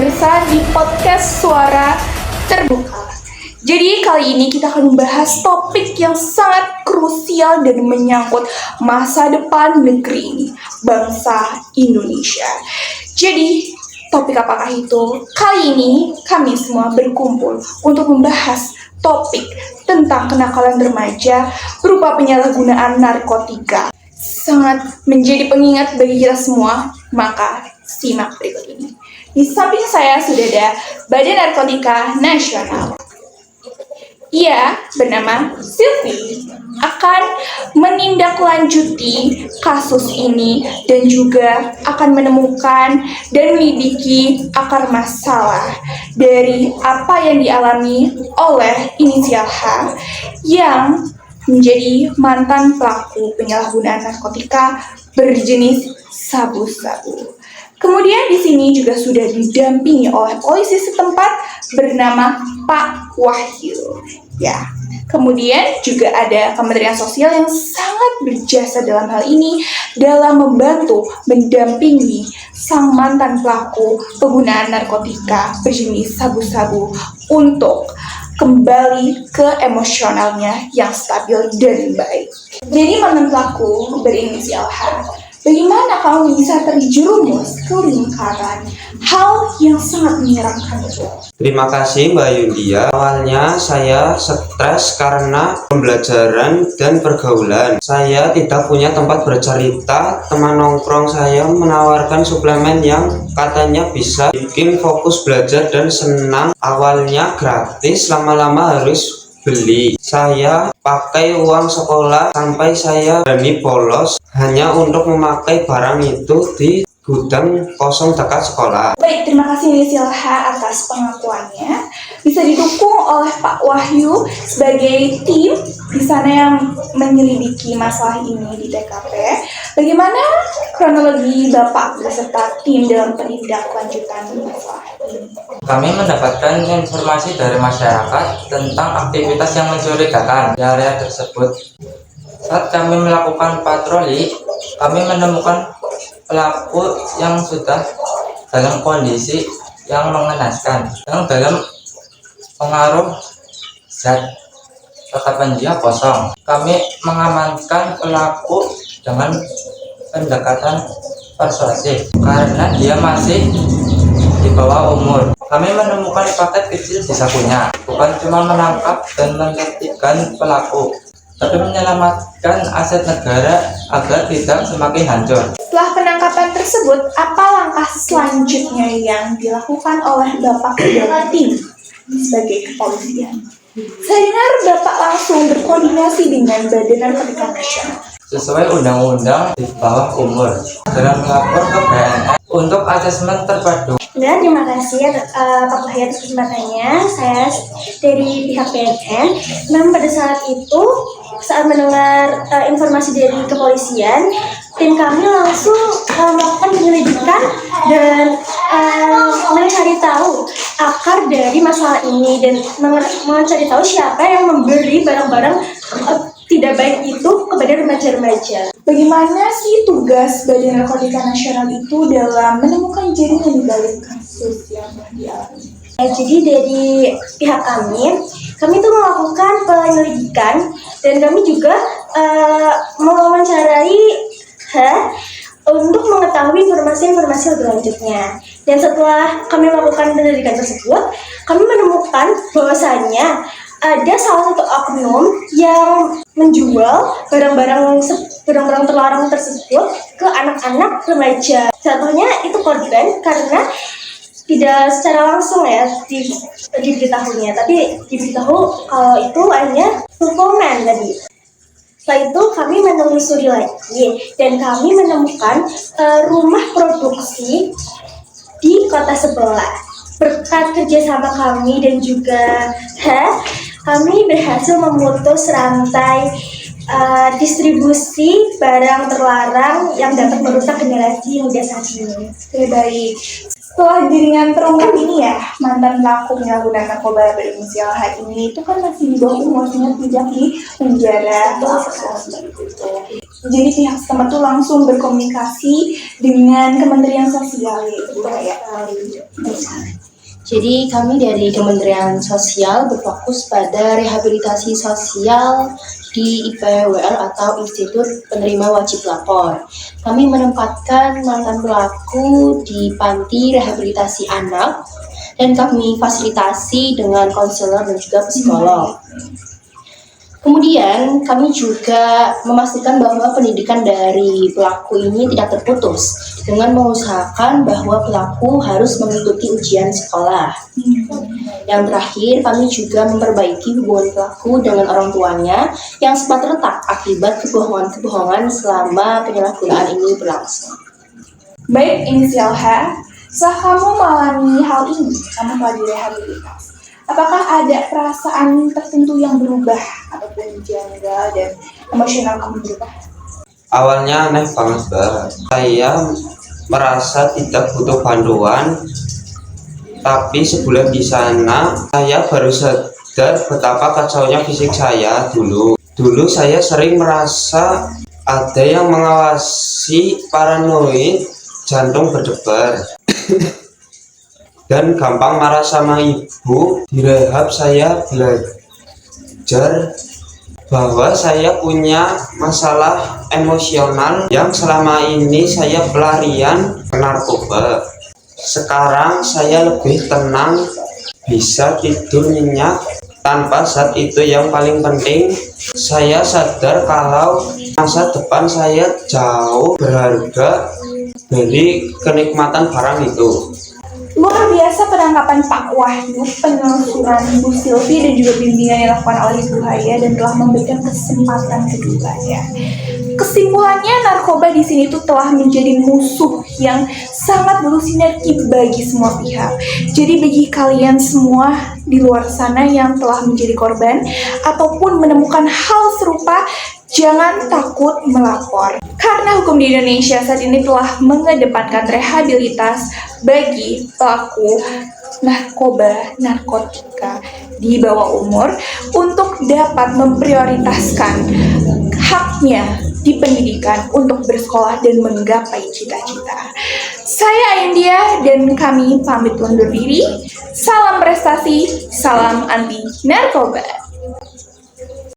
pemirsa di podcast Suara Terbuka. Jadi kali ini kita akan membahas topik yang sangat krusial dan menyangkut masa depan negeri ini, bangsa Indonesia. Jadi topik apakah itu? Kali ini kami semua berkumpul untuk membahas topik tentang kenakalan remaja berupa penyalahgunaan narkotika. Sangat menjadi pengingat bagi kita semua, maka simak berikut ini. Di samping saya sudah ada Badan Narkotika Nasional. Ia bernama Sylvie akan menindaklanjuti kasus ini dan juga akan menemukan dan menyelidiki akar masalah dari apa yang dialami oleh inisial H yang menjadi mantan pelaku penyalahgunaan narkotika berjenis sabu-sabu. Kemudian di sini juga sudah didampingi oleh polisi setempat bernama Pak Wahyu. Ya, kemudian juga ada Kementerian Sosial yang sangat berjasa dalam hal ini dalam membantu mendampingi sang mantan pelaku penggunaan narkotika berjenis sabu-sabu untuk kembali ke emosionalnya yang stabil dan baik. Jadi mantan pelaku berinisial H, bagaimana kamu bisa terjerumus ke lingkaran hal yang sangat menyeramkan itu? Terima kasih Mbak Yundia. Awalnya saya stres karena pembelajaran dan pergaulan. Saya tidak punya tempat bercerita. Teman nongkrong saya menawarkan suplemen yang katanya bisa bikin fokus belajar dan senang. Awalnya gratis, lama-lama harus beli. Saya pakai uang sekolah sampai saya berani bolos hanya untuk memakai barang itu di gudang kosong dekat sekolah. Baik, terima kasih inisial H atas pengakuannya. Bisa didukung oleh Pak Wahyu sebagai tim di sana yang menyelidiki masalah ini di TKP. Bagaimana kronologi Bapak beserta tim dalam penindaklanjutan masalah ini? Kami mendapatkan informasi dari masyarakat tentang aktivitas yang mencurigakan di area tersebut. Saat kami melakukan patroli, kami menemukan pelaku yang sudah dalam kondisi yang mengenaskan, yang dalam pengaruh zat tatapan dia kosong. Kami mengamankan pelaku dengan pendekatan persuasif karena dia masih di bawah umur. Kami menemukan paket kecil di sakunya, bukan cuma menangkap dan menertibkan pelaku, tapi menyelamatkan aset negara agar tidak semakin hancur. Setelah penangkapan tersebut, apa langkah selanjutnya yang dilakukan oleh Bapak dan tim sebagai kepolisian? Saya dengar Bapak langsung berkoordinasi dengan Badan Narkotika Nasional. Sesuai undang-undang di bawah umur dengan melapor ke BNN untuk asesmen terpadu. Dan terima kasih Pak Wahyu atas kesempatannya. Saya dari pihak BNN. Memang pada saat itu saat mendengar informasi dari kepolisian, tim kami langsung melakukan penyelidikan dan mencari tahu akar dari masalah ini dan mencari tahu siapa yang memberi barang-barang tidak baik itu kepada remaja-remaja. Bagaimana sih tugas Badan Narkotika Nasional itu dalam menemukan jaringan di balik kasus yang dialami? Jadi dari pihak kami itu melakukan penyelidikan dan kami juga mewawancarai untuk mengetahui informasi-informasi lebih lanjutnya. Dan setelah kami melakukan penyelidikan tersebut, kami menemukan bahwasannya ada salah satu oknum yang menjual barang-barang terlarang tersebut ke anak-anak remaja. Contohnya itu korban karena tidak secara langsung ya diberitahunya, tapi diberitahu kalau itu hanya suplemen tadi. Setelah itu kami menelusuri lagi dan kami menemukan rumah produksi di kota sebelah. Berkat kerjasama kami dan juga kami berhasil memutus rantai distribusi barang terlarang yang dapat merusak generasi muda saat ini. Oke, baik. Setelah jaringan terungkap ini ya, mantan pelaku penyalahgunaan narkoba berinisial H ini itu kan masih di bawah umur, sehingga tidak di penjara seperti itu. Jadi pihak setempat tuh langsung berkomunikasi dengan Kementerian Sosial, yaitu kayak Jadi kami dari Kementerian Sosial berfokus pada rehabilitasi sosial di IPWL atau Institut Penerima Wajib Lapor. Kami menempatkan mantan pelaku di panti rehabilitasi anak dan kami fasilitasi dengan konselor dan juga psikolog. Kemudian kami juga memastikan bahwa pendidikan dari pelaku ini tidak terputus dengan mengusahakan bahwa pelaku harus mengikuti ujian sekolah. Yang terakhir, kami juga memperbaiki hubungan pelaku dengan orang tuanya yang sempat retak akibat kebohongan-kebohongan selama penyalahgunaan ini berlangsung. Baik, inisial H, setelah kamu mengalami hal ini, kamu telah direhabilitasi. Apakah ada perasaan tertentu yang berubah ataupun janggal dan emosional kamu berubah? Awalnya aneh banget, Mbak. Saya merasa tidak butuh bantuan, tapi sebulan di sana saya baru sadar betapa kacaunya fisik saya dulu. Dulu saya sering merasa ada yang mengawasi, paranoid, jantung berdebar. Dan gampang marah sama ibu. Di rehab saya belajar bahwa saya punya masalah emosional yang selama ini saya pelarian ke narkoba. Sekarang saya lebih tenang, bisa tidur nyenyak tanpa zat itu yang paling penting. Saya sadar kalau masa depan saya jauh berharga dari kenikmatan barang itu. Luar biasa penangkapan Pak Wahyu, penelusuran Bu Silvi dan juga bimbingan yang dilakukan oleh Ibu Haya dan telah memberikan kesempatan keduanya. Kesimpulannya, narkoba di sini tuh telah menjadi musuh yang sangat bersinergi bagi semua pihak. Jadi bagi kalian semua di luar sana yang telah menjadi korban ataupun menemukan hal serupa, jangan takut melapor. Karena hukum di Indonesia saat ini telah mengedepankan rehabilitas bagi pelaku narkotika di bawah umur untuk dapat memprioritaskan haknya di pendidikan untuk bersekolah dan menggapai cita-cita. Saya India dan kami pamit undur diri. Salam prestasi, salam anti narkoba.